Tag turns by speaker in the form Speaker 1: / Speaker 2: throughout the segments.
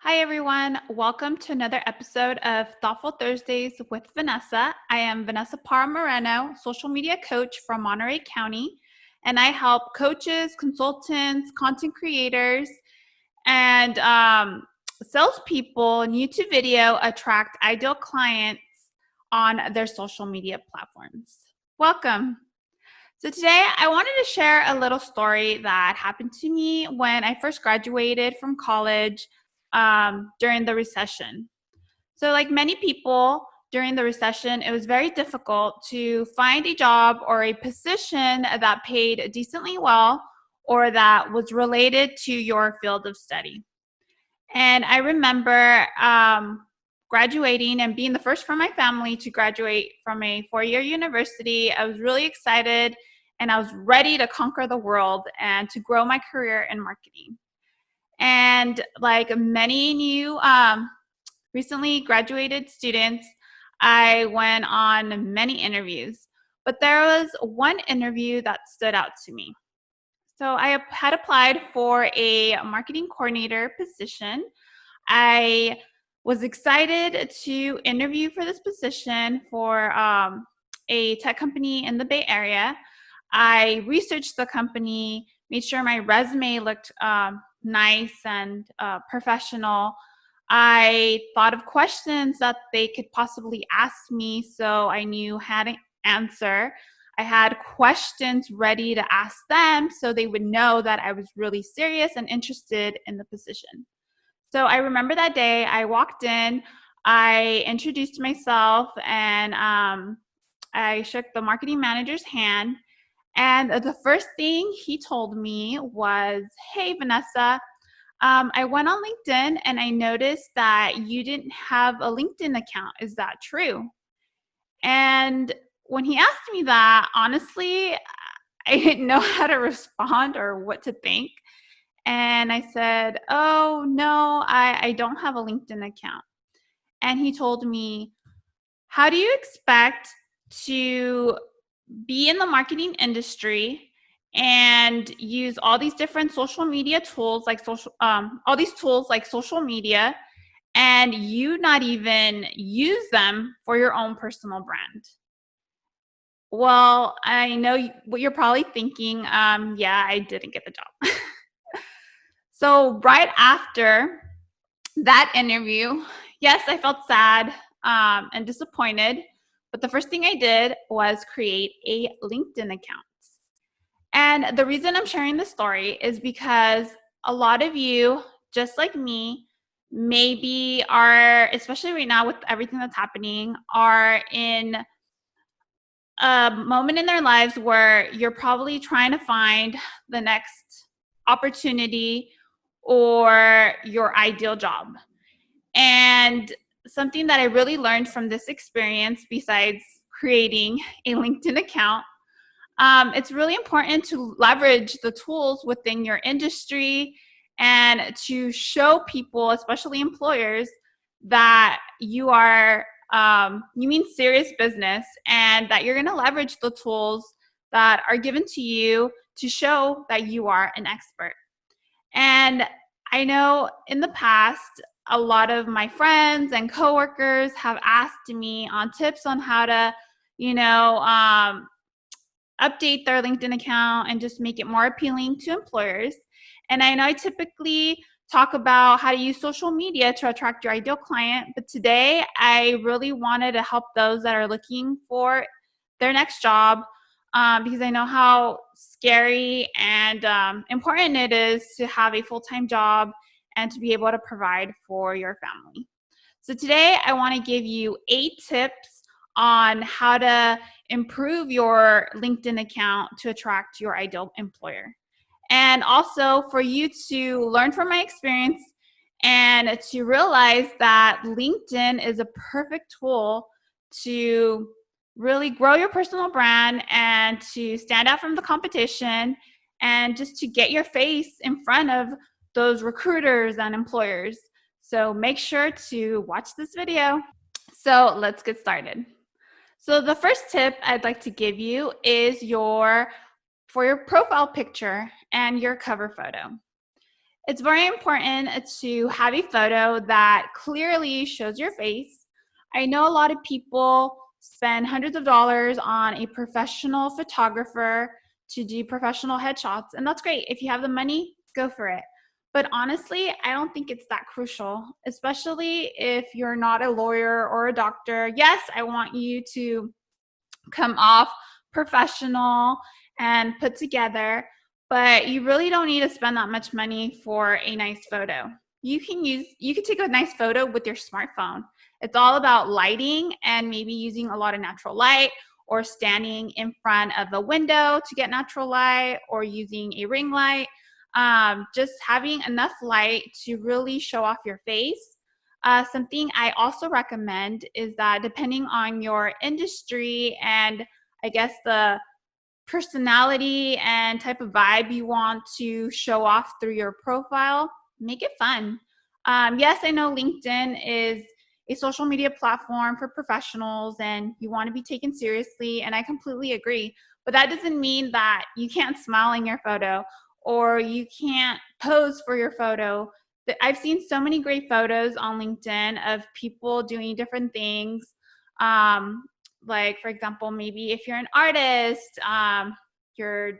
Speaker 1: Hi, everyone. Welcome to another episode of Thoughtful Thursdays with Vanessa. I am Vanessa Parra-Moreno, social media coach from Monterey County, and I help coaches, consultants, content creators, and salespeople new to video attract ideal clients on their social media platforms. Welcome. So today I wanted to share a little story that happened to me when I first graduated from college during the recession. So like many people during the recession, it was very difficult to find a job or a position that paid decently well or that was related to your field of study. And I remember graduating and being the first from my family to graduate from a four-year university. I was really excited and I was ready to conquer the world and to grow my career in marketing. And like many new recently graduated students, I went on many interviews, but there was one interview that stood out to me. So I had applied for a marketing coordinator position. I was excited to interview for this position for a tech company in the Bay Area. I researched the company, made sure my resume looked nice and professional. I thought of questions that they could possibly ask me so I knew how to answer. I had questions ready to ask them so they would know that I was really serious and interested in the position. So I remember that day I walked in, I introduced myself, and I shook the marketing manager's hand. And the first thing he told me was, "Hey, Vanessa, I went on LinkedIn and I noticed that you didn't have a LinkedIn account. Is that true?" And when he asked me that, honestly, I didn't know how to respond or what to think. And I said, "Oh, no, I don't have a LinkedIn account." And he told me, "How do you expect to be in the marketing industry and use all these different social media tools like all these tools like social media and you not even use them for your own personal brand?" Well, I know what you're probably thinking. Yeah, I didn't get the job. So right after that interview, yes, I felt sad and disappointed. But the first thing I did was create a LinkedIn account. And the reason I'm sharing this story is because a lot of you, just like me, maybe are, especially right now with everything that's happening, are in a moment in their lives where you're probably trying to find the next opportunity or your ideal job. And something that I really learned from this experience, besides creating a LinkedIn account, it's really important to leverage the tools within your industry and to show people, especially employers, that you mean serious business and that you're going to leverage the tools that are given to you to show that you are an expert. And I know in the past, a lot of my friends and coworkers have asked me on tips on how to, you know, update their LinkedIn account and just make it more appealing to employers. And I know I typically talk about how to use social media to attract your ideal client, but today I really wanted to help those that are looking for their next job because I know how scary and important it is to have a full-time job and to be able to provide for your family. So today I want to give you 8 tips on how to improve your LinkedIn account to attract your ideal employer. And also for you to learn from my experience and to realize that LinkedIn is a perfect tool to really grow your personal brand and to stand out from the competition and just to get your face in front of those recruiters and employers. So make sure to watch this video. So let's get started. So the first tip I'd like to give you is for your profile picture and your cover photo. It's very important to have a photo that clearly shows your face. I know a lot of people spend hundreds of dollars on a professional photographer to do professional headshots, and that's great. If you have the money, go for it. But honestly, I don't think it's that crucial, especially if you're not a lawyer or a doctor. Yes, I want you to come off professional and put together, but you really don't need to spend that much money for a nice photo. You can take a nice photo with your smartphone. It's all about lighting and maybe using a lot of natural light, or standing in front of a window to get natural light, or using a ring light. Just having enough light to really show off your face. Something I also recommend is that, depending on your industry and I guess the personality and type of vibe you want to show off through your profile, make it fun. Yes, I know LinkedIn is a social media platform for professionals and you want to be taken seriously, and I completely agree. But that doesn't mean that you can't smile in your photo or you can't pose for your photo. I've seen so many great photos on LinkedIn of people doing different things. Um, like, for example, maybe if you're an artist, you're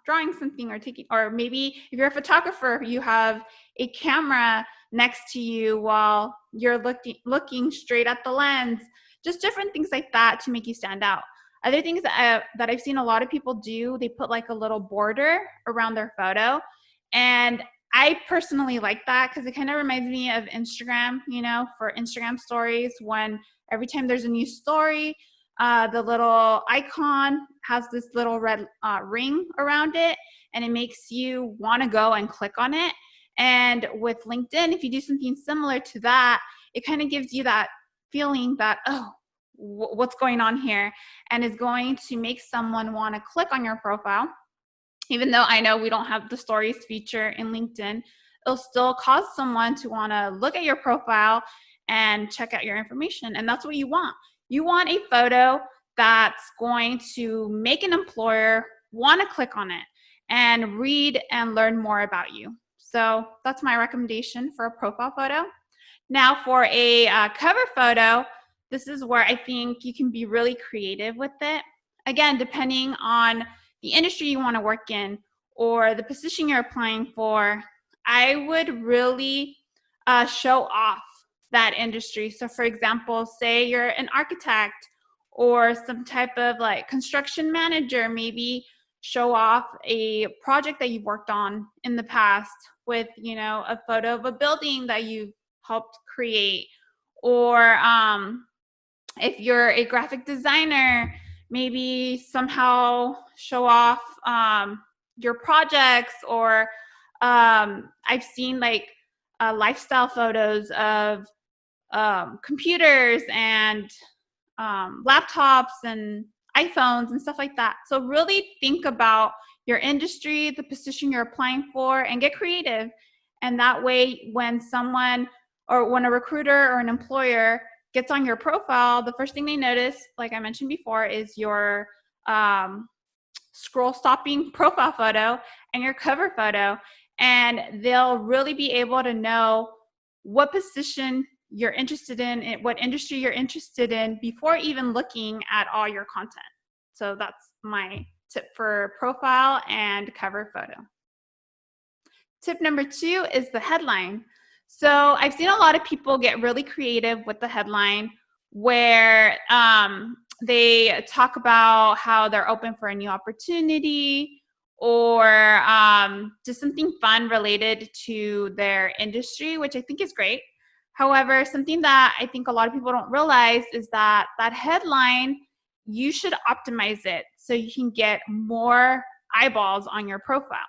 Speaker 1: drawing something or taking, or maybe if you're a photographer, you have a camera next to you while you're looking straight at the lens. Just different things like that to make you stand out. Other things that I've seen a lot of people do, they put like a little border around their photo, and I personally like that because it kind of reminds me of Instagram, for Instagram stories, when every time there's a new story, the little icon has this little red ring around it, and it makes you want to go and click on it. And with LinkedIn, if you do something similar to that, it kind of gives you that feeling that, oh, what's going on here, and is going to make someone want to click on your profile. Even though I know we don't have the stories feature in LinkedIn, it'll still cause someone to want to look at your profile and check out your information. And that's what you want. You want a photo that's going to make an employer want to click on it and read and learn more about you. So that's my recommendation for a profile photo. Now, for a cover photo, this is where I think you can be really creative with it. Again, depending on the industry you want to work in or the position you're applying for, I would really show off that industry. So, for example, say you're an architect or some type of like construction manager, maybe show off a project that you've worked on in the past with, a photo of a building that you've helped create. Or if you're a graphic designer, maybe somehow show off your projects. Or I've seen like lifestyle photos of computers and laptops and iPhones and stuff like that. So really think about your industry, the position you're applying for, and get creative. And that way, when someone, or when a recruiter or an employer gets on your profile, the first thing they notice, like I mentioned before, is your scroll stopping profile photo and your cover photo. And they'll really be able to know what position you're interested in, what industry you're interested in, before even looking at all your content. So that's my tip for profile and cover photo. Tip number 2 is the headline. So I've seen a lot of people get really creative with the headline, where they talk about how they're open for a new opportunity, or just something fun related to their industry, which I think is great. However, something that I think a lot of people don't realize is that headline, you should optimize it so you can get more eyeballs on your profile.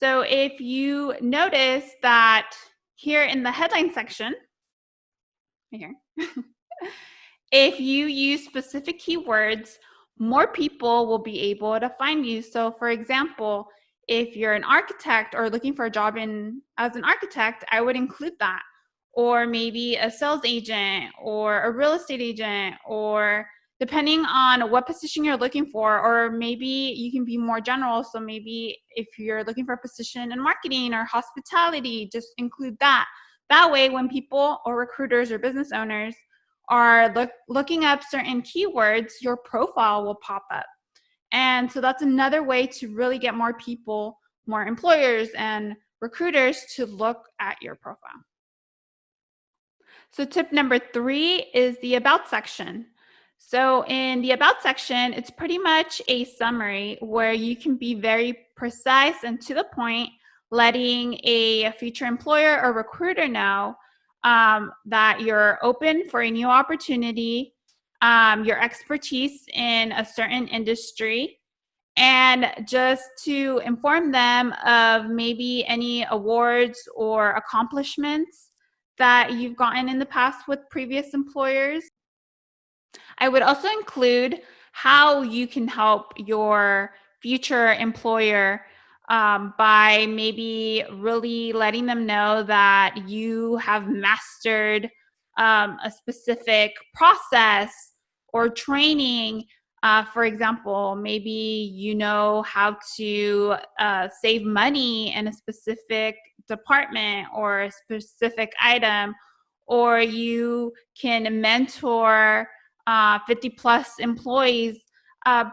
Speaker 1: So if you notice that here in the headline section, right here, if you use specific keywords, more people will be able to find you. So for example, if you're an architect or looking for a job as an architect, I would include that. Or maybe a sales agent or a real estate agent or depending on what position you're looking for, or maybe you can be more general. So maybe if you're looking for a position in marketing or hospitality, just include that. That way, when people or recruiters or business owners are looking up certain keywords, your profile will pop up. And so that's another way to really get more people, more employers and recruiters to look at your profile. So tip number 3 is the About section. So in the About section, it's pretty much a summary where you can be very precise and to the point, letting a future employer or recruiter know that you're open for a new opportunity, your expertise in a certain industry, and just to inform them of maybe any awards or accomplishments that you've gotten in the past with previous employers. I would also include how you can help your future employer by maybe really letting them know that you have mastered a specific process or training. For example, maybe you know how to save money in a specific department or a specific item, or you can mentor 50 plus employees.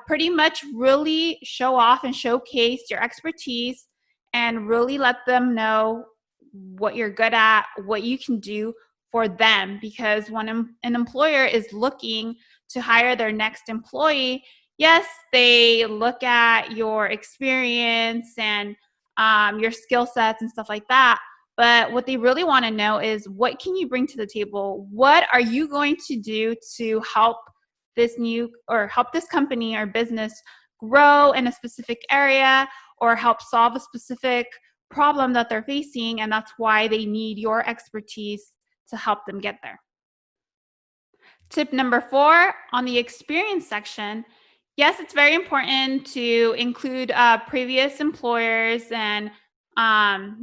Speaker 1: Pretty much really show off and showcase your expertise and really let them know what you're good at, what you can do for them. Because when an employer is looking to hire their next employee, yes, they look at your experience and your skill sets and stuff like that. But what they really want to know is, what can you bring to the table? What are you going to do to help help this company or business grow in a specific area, or help solve a specific problem that they're facing? And that's why they need your expertise to help them get there. Tip number 4 on the experience section. Yes, it's very important to include previous employers and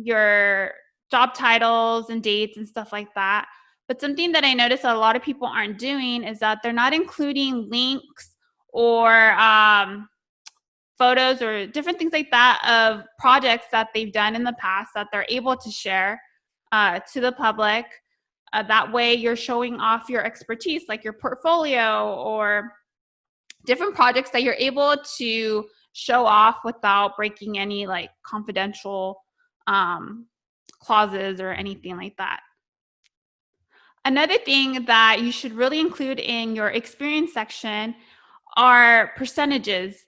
Speaker 1: your job titles and dates and stuff like that. But something that I notice that a lot of people aren't doing is that they're not including links or photos or different things like that of projects that they've done in the past that they're able to share to the public. That way you're showing off your expertise, like your portfolio or different projects that you're able to show off without breaking any like confidential clauses or anything like that. Another thing that you should really include in your experience section are percentages.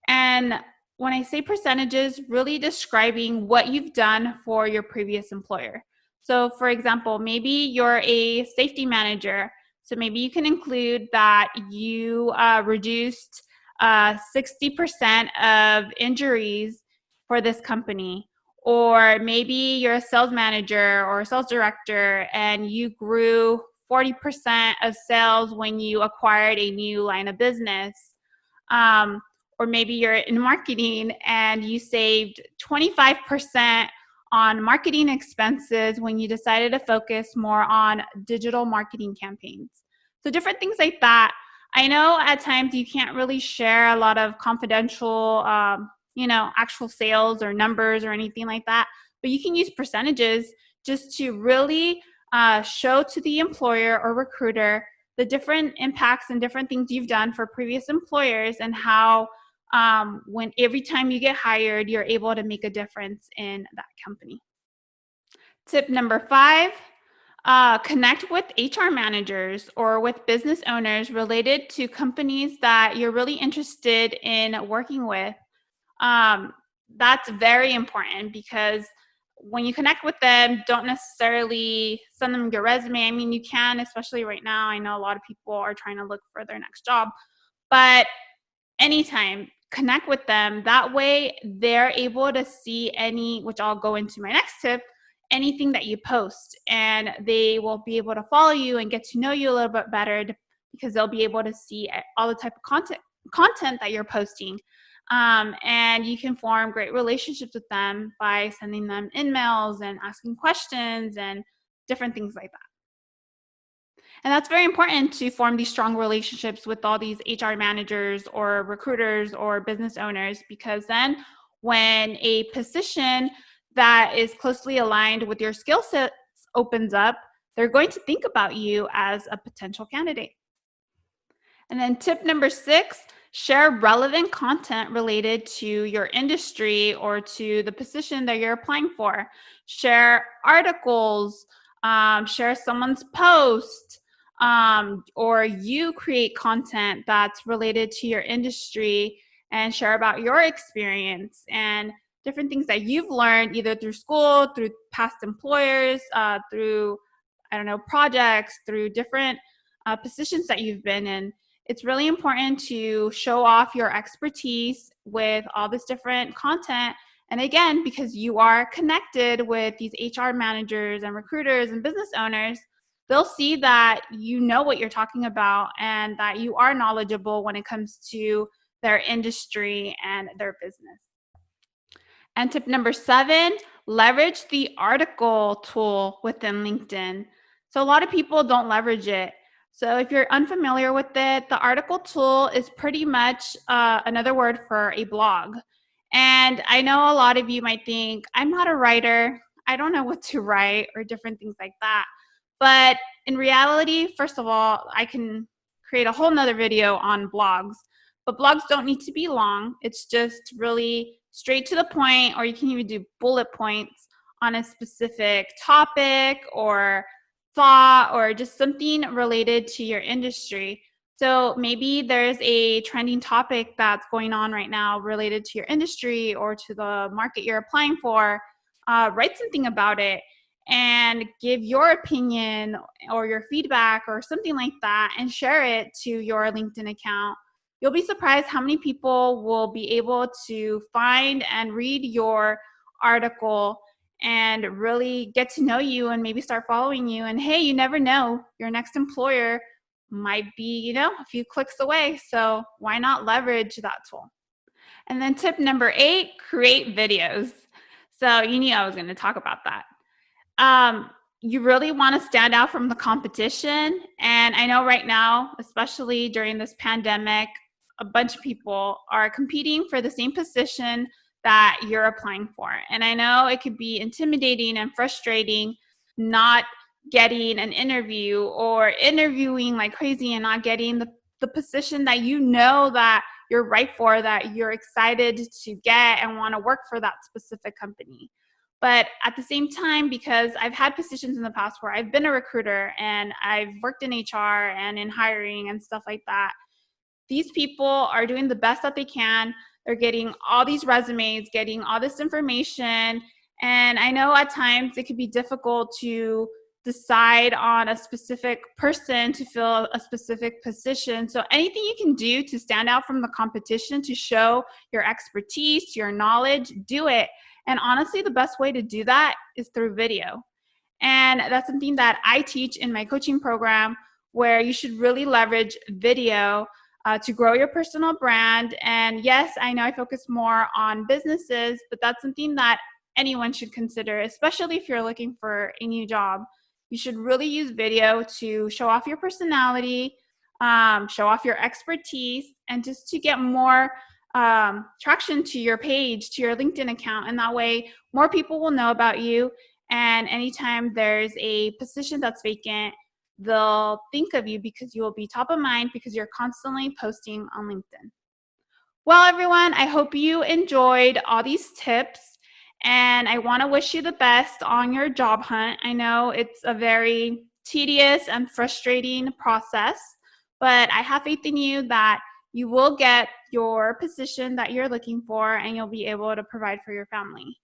Speaker 1: And when I say percentages, really describing what you've done for your previous employer. So, for example, maybe you're a safety manager. So maybe you can include that you reduced 60% of injuries for this company. Or maybe you're a sales manager or a sales director and you grew 40% of sales when you acquired a new line of business. Or maybe you're in marketing and you saved 25% on marketing expenses when you decided to focus more on digital marketing campaigns. So different things like that. I know at times you can't really share a lot of confidential, actual sales or numbers or anything like that, but you can use percentages just to really show to the employer or recruiter the different impacts and different things you've done for previous employers, and how when every time you get hired, you're able to make a difference in that company. Tip number 5, connect with HR managers or with business owners related to companies that you're really interested in working with. That's very important, because when you connect with them, don't necessarily send them your resume. I mean, you can, especially right now. I know a lot of people are trying to look for their next job, but anytime, connect with them. That way they're able to see which I'll go into my next tip, anything that you post, and they will be able to follow you and get to know you a little bit better, because they'll be able to see all the type of content that you're posting. And you can form great relationships with them by sending them emails and asking questions and different things like that. And that's very important to form these strong relationships with all these HR managers or recruiters or business owners, because then when a position that is closely aligned with your skill sets opens up, they're going to think about you as a potential candidate. And then tip number 6, share relevant content related to your industry or to the position that you're applying for. Share articles, share someone's post, or you create content that's related to your industry and share about your experience and different things that you've learned either through school, through past employers, through, I don't know, projects, through different positions that you've been in. It's really important to show off your expertise with all this different content. And again, because you are connected with these HR managers and recruiters and business owners, they'll see that you know what you're talking about and that you are knowledgeable when it comes to their industry and their business. And tip number 7, leverage the article tool within LinkedIn. So a lot of people don't leverage it. So if you're unfamiliar with it, the article tool is pretty much another word for a blog. And I know a lot of you might think, I'm not a writer, I don't know what to write, or different things like that. But in reality, first of all, I can create a whole nother video on blogs. But blogs don't need to be long. It's just really straight to the point, or you can even do bullet points on a specific topic or thought or just something related to your industry. So maybe there's a trending topic that's going on right now related to your industry or to the market you're applying for. Write something about it and give your opinion or your feedback or something like that and share it to your LinkedIn account. You'll be surprised how many people will be able to find and read your article and really get to know you and maybe start following you. And hey, you never know, your next employer might be, a few clicks away. So why not leverage that tool? And then tip number 8, create videos. So you knew I was going to talk about that. You really want to stand out from the competition. And I know right now, especially during this pandemic, a bunch of people are competing for the same position that you're applying for. And I know it could be intimidating and frustrating not getting an interview or interviewing like crazy and not getting the position that you know that you're right for, that you're excited to get and want to work for that specific company. But at the same time, because I've had positions in the past where I've been a recruiter and I've worked in HR and in hiring and stuff like that, these people are doing the best that they can. They're getting all these resumes, getting all this information. And I know at times it could be difficult to decide on a specific person to fill a specific position. So anything you can do to stand out from the competition, to show your expertise, your knowledge, do it. And honestly, the best way to do that is through video. And that's something that I teach in my coaching program, where you should really leverage video to grow your personal brand. And yes, I know I focus more on businesses, but that's something that anyone should consider, especially if you're looking for a new job. You should really use video to show off your personality, show off your expertise, and just to get more traction to your page, to your LinkedIn account. And that way, more people will know about you. And anytime there's a position that's vacant, they'll think of you because you will be top of mind because you're constantly posting on LinkedIn. Well, everyone, I hope you enjoyed all these tips, and I want to wish you the best on your job hunt. I know it's a very tedious and frustrating process, but I have faith in you that you will get your position that you're looking for and you'll be able to provide for your family.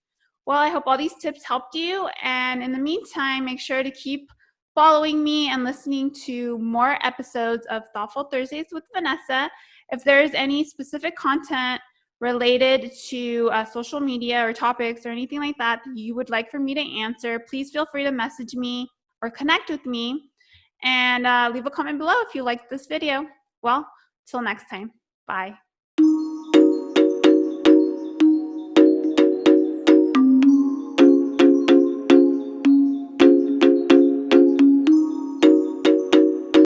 Speaker 1: Well, I hope all these tips helped you, and in the meantime, make sure to keep following me and listening to more episodes of Thoughtful Thursdays with Vanessa. If there's any specific content related to social media or topics or anything like that you would like for me to answer, please feel free to message me or connect with me, and leave a comment below if you liked this video. Well, till next time, bye.